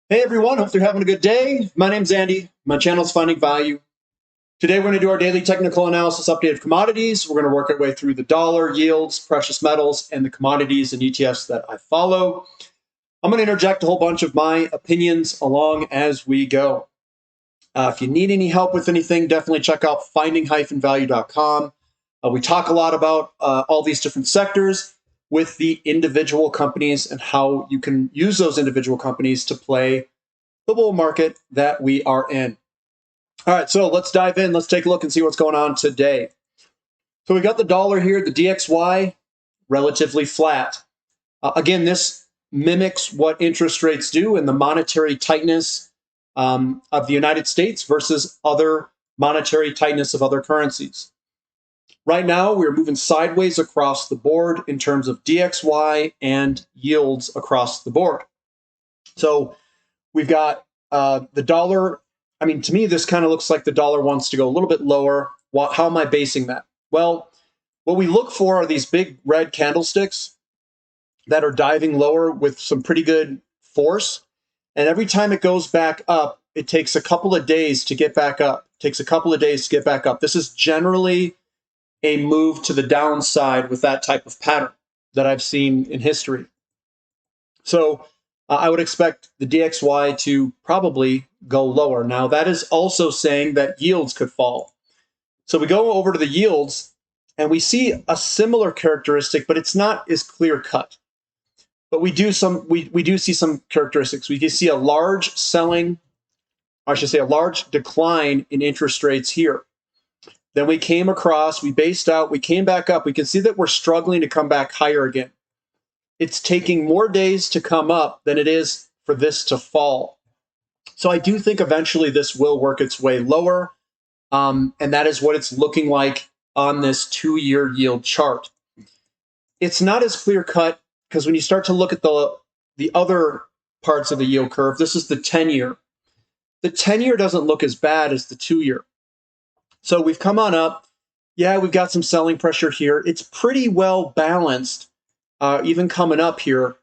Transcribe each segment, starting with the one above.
Hey everyone, hope you're having a good day. My name's Andy. My channel's Finding Value. Today we're going to do our daily technical analysis update of commodities. We're going to work our way through the dollar, yields, precious metals, and the commodities and ETFs that I follow. I'm going to interject a whole bunch of my opinions along as we go. If you need any help with anything, definitely check out finding-value.com. We talk a lot about all these different sectors with the individual companies and how you can use those individual companies to play the bull market that we are in. All right, so let's dive in. Let's take a look and see what's going on today. So we got the dollar here, the DXY, relatively flat. Again, this mimics what interest rates do and the monetary tightness of the United States versus other monetary tightness of other currencies. Right now, we're moving sideways across the board in terms of DXY and yields across the board. So we've got the dollar. I mean, to me, this kind of looks like the dollar wants to go a little bit lower. How am I basing that? Well, what we look for are these big red candlesticks that are diving lower with some pretty good force. And every time it goes back up, it takes a couple of days to get back up. It takes a couple of days to get back up. This is generally a move to the downside with that type of pattern that I've seen in history. So I would expect the DXY to probably go lower. Now, that is also saying that yields could fall. So we go over to the yields, and we see a similar characteristic, but it's not as clear cut. But we do see some characteristics. We do see a large selling, I should say, a large decline in interest rates here. Then we came across, we based out, we came back up. We can see that we're struggling to come back higher again. It's taking more days to come up than it is for this to fall. So I do think eventually this will work its way lower. And that is what it's looking like on this 2-year yield chart. It's not as clear cut because when you start to look at the other parts of the yield curve, this is the 10-year. The 10-year doesn't look as bad as the 2-year. So we've come on up. Yeah, we've got some selling pressure here. It's pretty well balanced, even coming up here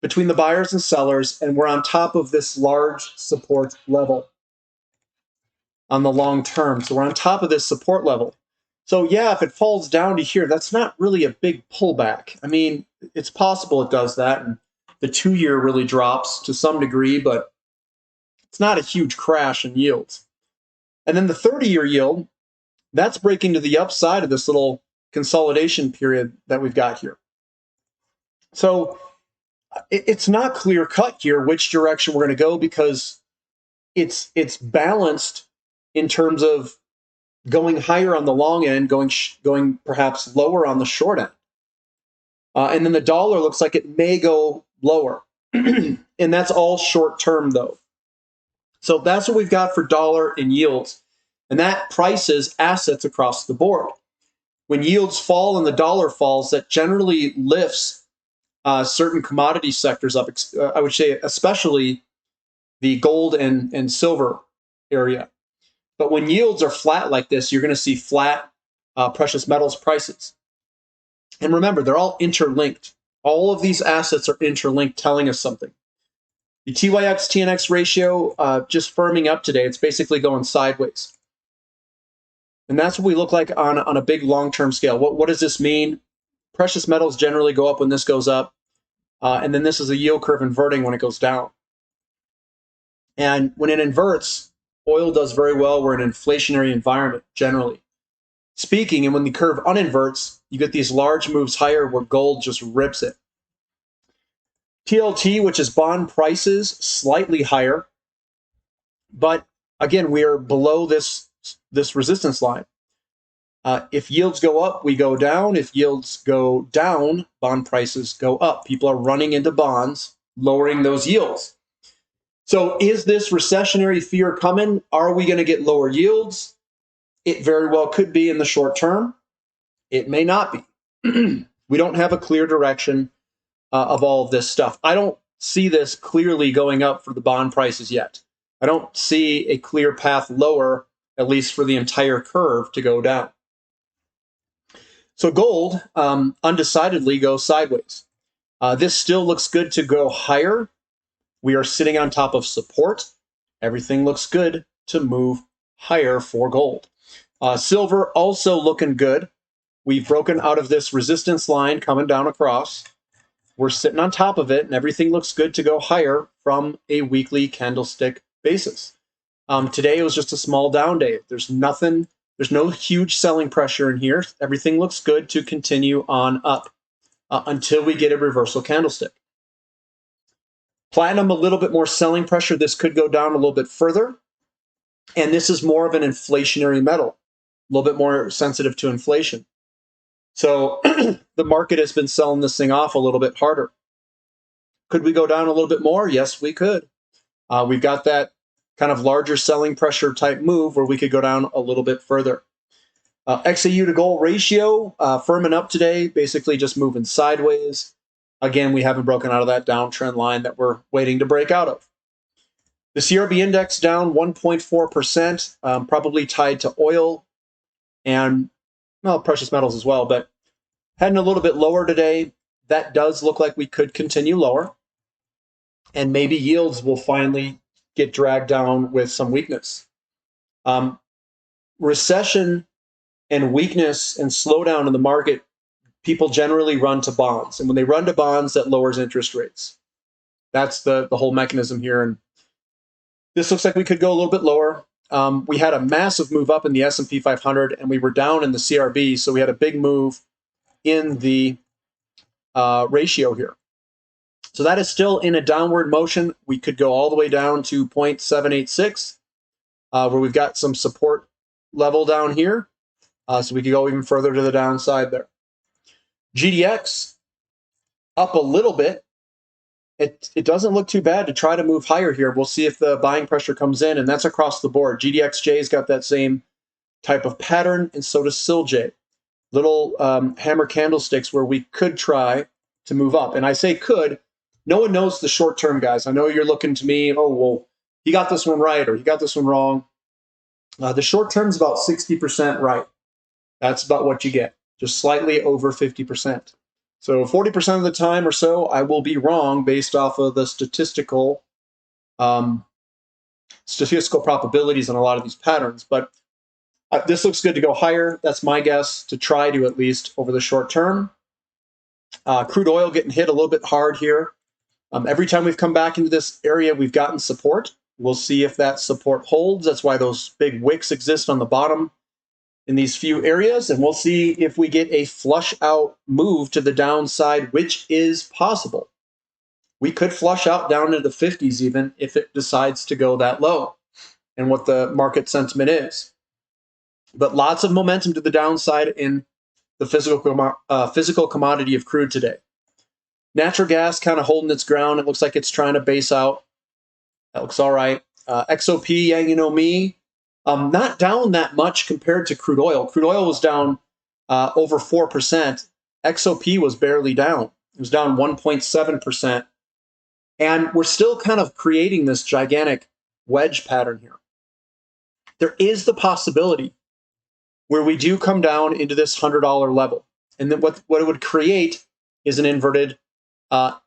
between the buyers and sellers, and we're on top of this large support level on the long term. So we're on top of this support level. So yeah, if it falls down to here, that's not really a big pullback. I mean, it's possible it does that, and the 2-year really drops to some degree, but it's not a huge crash in yields. And then the 30-year yield, that's breaking to the upside of this little consolidation period that we've got here. So it's not clear cut here which direction we're going to go because it's balanced in terms of going higher on the long end, going perhaps lower on the short end. And then the dollar looks like it may go lower. And that's all short term though. So that's what we've got for dollar and yields. And that prices assets across the board. When yields fall and the dollar falls, that generally lifts certain commodity sectors up. I would say especially the gold and silver area. But when yields are flat like this, you're going to see flat precious metals prices. And remember, they're all interlinked. All of these assets are interlinked, telling us something. The TYX-TNX ratio just firming up today. It's basically going sideways. And that's what we look like on a big long-term scale. What does this mean? Precious metals generally go up when this goes up. And then this is a yield curve inverting when it goes down. And when it inverts, oil does very well. We're in an inflationary environment, generally speaking. And when the curve uninverts, you get these large moves higher where gold just rips it. TLT, which is bond prices, slightly higher. But again, we are below this resistance line. If yields go up, we go down. If yields go down, bond prices go up. People are running into bonds, lowering those yields. So is this recessionary fear coming? Are we going to get lower yields? It very well could be in the short term. It may not be. We don't have a clear direction of all of this stuff. I don't see this clearly going up for the bond prices yet. I don't see a clear path lower, at least for the entire curve, to go down. So gold undecidedly goes sideways. This still looks good to go higher. We are sitting on top of support. Everything looks good to move higher for gold. Silver also looking good. We've broken out of this resistance line coming down across. We're sitting on top of it, and everything looks good to go higher from a weekly candlestick basis. Today it was just a small down day. There's no huge selling pressure in here. Everything looks good to continue on up until we get a reversal candlestick. Platinum, a little bit more selling pressure. This could go down a little bit further. And this is more of an inflationary metal, a little bit more sensitive to inflation. So the market has been selling this thing off a little bit harder. Could we go down a little bit more? Yes, we could. We've got that kind of larger selling pressure type move where we could go down a little bit further. XAU to gold ratio firming up today, basically just moving sideways. Again, we haven't broken out of that downtrend line that we're waiting to break out of. The CRB index down 1.4%, probably tied to oil and, well, precious metals as well, but heading a little bit lower today. That does look like we could continue lower, and maybe yields will finally get dragged down with some weakness. Recession and weakness and slowdown in the market, people generally run to bonds. And when they run to bonds, that lowers interest rates. That's the whole mechanism here. And this looks like we could go a little bit lower. We had a massive move up in the S&P 500, and we were down in the CRB, so we had a big move in the ratio here. So that is still in a downward motion. We could go all the way down to 0.786, where we've got some support level down here. So we could go even further to the downside there. GDX up a little bit. It doesn't look too bad to try to move higher here. We'll see if the buying pressure comes in, and that's across the board. GDXJ's got that same type of pattern, and so does SILJ. Little hammer candlesticks where we could try to move up. And I say could. No one knows the short term, guys. I know you're looking to me, oh, well, he got this one right or he got this one wrong. The short term is about 60% right. That's about what you get, just slightly over 50%. So 40% of the time or so, I will be wrong based off of the statistical probabilities on a lot of these patterns. But this looks good to go higher. That's my guess, to try to at least over the short term. Crude oil getting hit a little bit hard here. Every time we've come back into this area, we've gotten support. We'll see if that support holds. That's why those big wicks exist on the bottom in these few areas. And we'll see if we get a flush out move to the downside, which is possible. We could flush out down into the 50s even if it decides to go that low and what the market sentiment is. But lots of momentum to the downside in the physical commodity of crude today. Natural gas kind of holding its ground. It looks like it's trying to base out. That looks all right. XOP, yeah, you know me, not down that much compared to crude oil. Crude oil was down over 4%. XOP was barely down. It was down 1.7%. And we're still kind of creating this gigantic wedge pattern here. There is the possibility where we do come down into this $100 level. And then what it would create is an inverted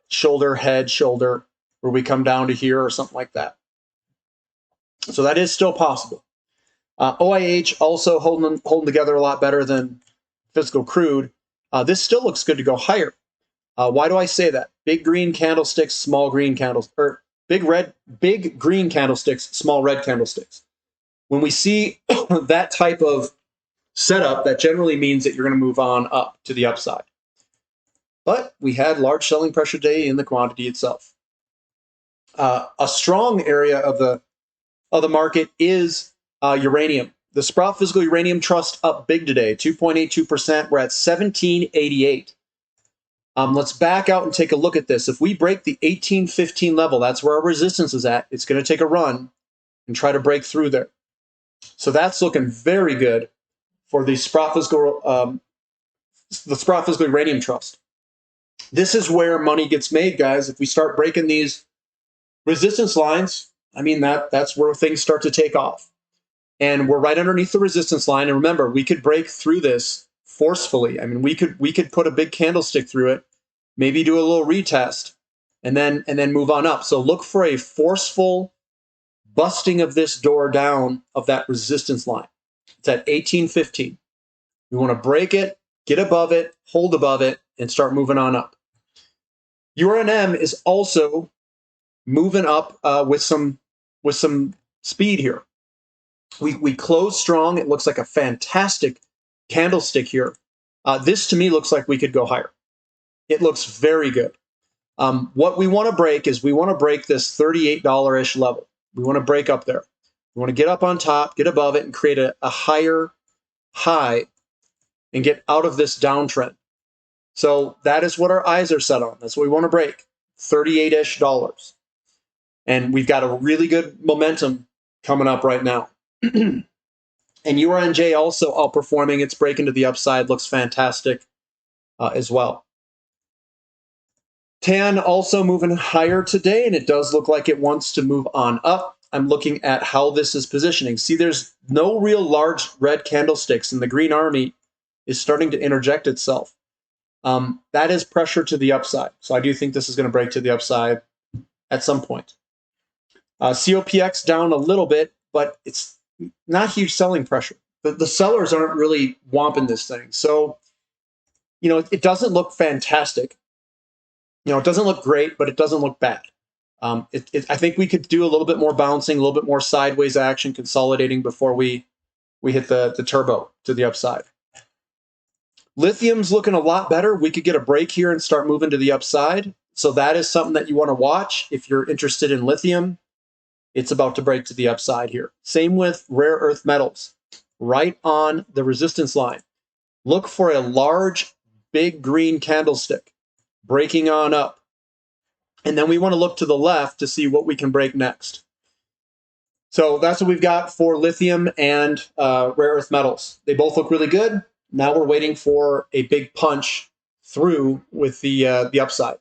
shoulder, head, shoulder, where we come down to here or something like that. So that is still possible. OIH also holding together a lot better than physical crude. This still looks good to go higher. Why do I say that? Big green candlesticks, small green candles, or big green candlesticks, small red candlesticks. When we see that type of setup, that generally means that you're going to move on up to the upside. But we had large selling pressure day in the quantity itself. A strong area of the market is uranium. The Sprott Physical Uranium Trust up big today, 2.82%. We're at 1788. Let's back out and take a look at this. If we break the 1815 level, that's where our resistance is at. It's going to take a run and try to break through there. So that's looking very good for the Sprott Physical Uranium Trust. This is where money gets made, guys. If we start breaking these resistance lines, I mean, that's where things start to take off. And we're right underneath the resistance line. And remember, we could break through this forcefully. I mean, we could put a big candlestick through it, maybe do a little retest, and then move on up. So look for a forceful busting of this door down of that resistance line. It's at 1815. We want to break it, get above it, hold above it, and start moving on up. URNM is also moving up with some speed here. We close strong. It looks like a fantastic candlestick here. This to me looks like we could go higher. It looks very good. What we want to break is we want to break this $38-ish level. We want to break up there. We want to get up on top, get above it, and create a higher high and get out of this downtrend. So that is what our eyes are set on. That's what we want to break, $38-ish. And we've got a really good momentum coming up right now. And URNJ also outperforming. It's breaking to the upside. Looks fantastic as well. TAN also moving higher today, and it does look like it wants to move on up. I'm looking at how this is positioning. See, there's no real large red candlesticks, and the green army is starting to interject itself. That is pressure to the upside. So I do think this is going to break to the upside at some point. COPX down a little bit, but it's not huge selling pressure. The sellers aren't really womping this thing. So, it doesn't look fantastic. It doesn't look great, but it doesn't look bad. I think we could do a little bit more bouncing, a little bit more sideways action, consolidating before we hit the turbo to the upside. Lithium's looking a lot better. We could get a break here and start moving to the upside. So that is something that you want to watch if you're interested in lithium. It's about to break to the upside here. Same with rare earth metals, right on the resistance line. Look for a large, big green candlestick breaking on up. And then we want to look to the left to see what we can break next. So that's what we've got for lithium and rare earth metals. They both look really good. Now we're waiting for a big punch through with the upside.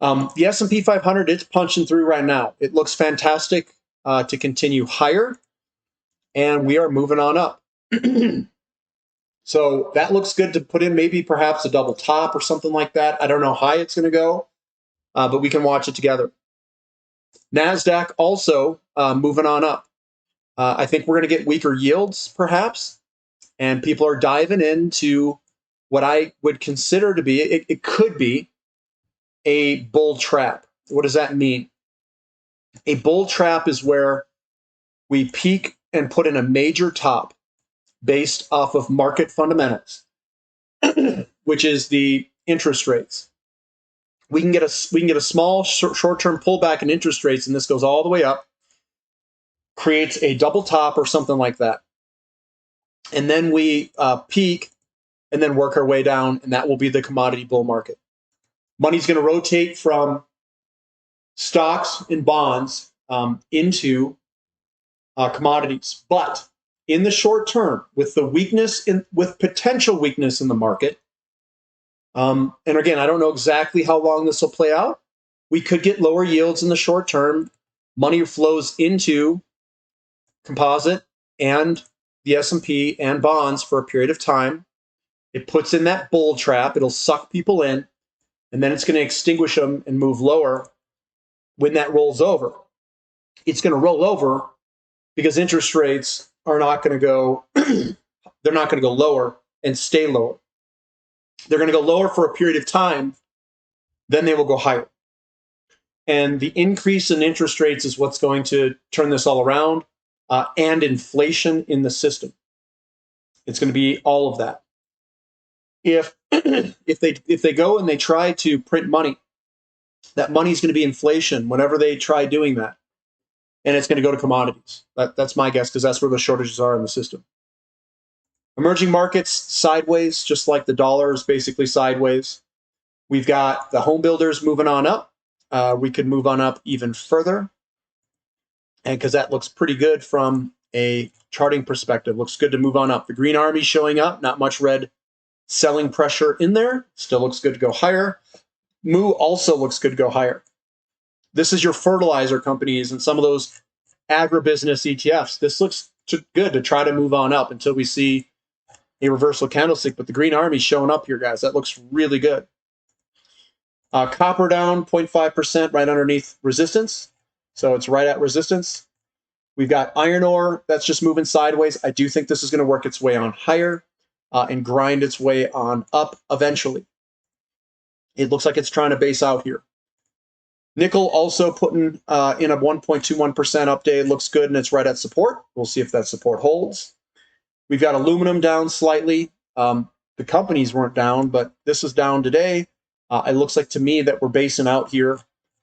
The S&P 500, it's punching through right now. It looks fantastic to continue higher, and we are moving on up. So that looks good to put in maybe perhaps a double top or something like that. I don't know how high it's going to go, but we can watch it together. NASDAQ also moving on up. I think we're going to get weaker yields perhaps, and people are diving into what I would consider to be, it could be, a bull trap. What does that mean? A bull trap is where we peak and put in a major top based off of market fundamentals, which is the interest rates. We can get a small short-term pullback in interest rates, and this goes all the way up, creates a double top or something like that. And then we peak and then work our way down, and that will be the commodity bull market. Money's going to rotate from stocks and bonds into commodities. But in the short term, with the weakness, with potential weakness in the market, and again, I don't know exactly how long this will play out. We could get lower yields in the short term. Money flows into composite and the S&P and bonds for a period of time. It puts in that bull trap. It'll suck people in, and then it's going to extinguish them and move lower when that rolls over. It's going to roll over because interest rates are not going to go, they're not going to go lower and stay lower. They're going to go lower for a period of time, then they will go higher. And the increase in interest rates is what's going to turn this all around, and inflation in the system. It's going to be all of that. If they go and they try to print money, that money is going to be inflation whenever they try doing that, and it's going to go to commodities. That's my guess, because that's where the shortages are in the system. Emerging markets sideways, just like the dollar is basically sideways. We've got the home builders moving on up. We could move on up even further, and because that looks pretty good from a charting perspective, looks good to move on up. The green army showing up, not much red selling pressure in there. Still looks good to go higher. MU also looks good to go higher. This is your fertilizer companies and some of those agribusiness ETFs. This looks good to try to move on up until we see a reversal candlestick. But the green army showing up here, guys, that looks really good. Copper down 0.5% right underneath resistance. So it's right at resistance. We've got iron ore that's just moving sideways. I do think this is going to work its way on higher and grind its way on up eventually. It looks like it's trying to base out here. Nickel also putting in a 1.21% update. Looks good, and it's right at support. We'll see if that support holds. We've got aluminum down slightly. The companies weren't down, but this is down today. It looks like to me that we're basing out here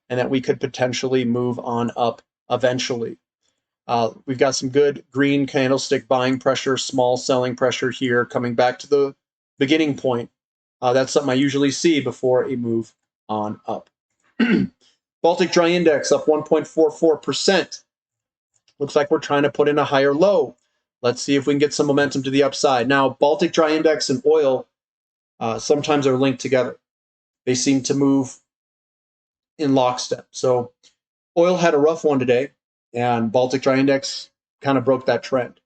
and that we could potentially move on up eventually. We've got some good green candlestick buying pressure, small selling pressure here, coming back to the beginning point. That's something I usually see before a move on up. Baltic Dry Index up 1.44%. Looks like we're trying to put in a higher low. Let's see if we can get some momentum to the upside. Now, Baltic Dry Index and oil sometimes are linked together. They seem to move in lockstep. So oil had a rough one today, and Baltic Dry Index kind of broke that trend.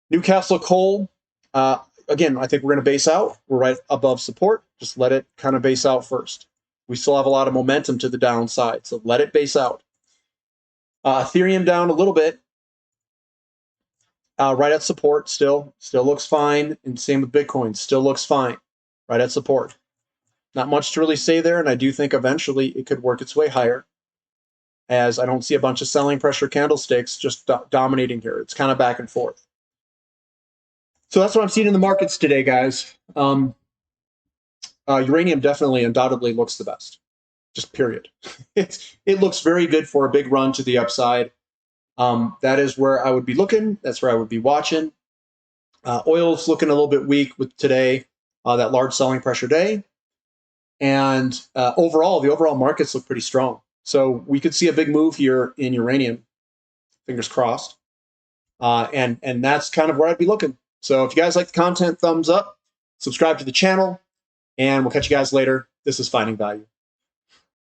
Newcastle coal, again, I think we're going to base out. We're right above support. Just let it kind of base out first. We still have a lot of momentum to the downside, so let it base out. Ethereum down a little bit, right at support still looks fine, and same with Bitcoin, still looks fine, right at support. Not much to really say there, and I do think eventually it could work its way higher, as I don't see a bunch of selling pressure candlesticks just dominating here. It's kind of back and forth. So that's what I'm seeing in the markets today, guys. Uranium definitely, undoubtedly looks the best, just period. It looks very good for a big run to the upside. That is where I would be looking. That's where I would be watching. Oil's looking a little bit weak with today, that large selling pressure day. And overall, the overall markets look pretty strong. So we could see a big move here in uranium, fingers crossed. And that's kind of where I'd be looking. So if you guys like the content, thumbs up, subscribe to the channel, and we'll catch you guys later. This is Finding Value.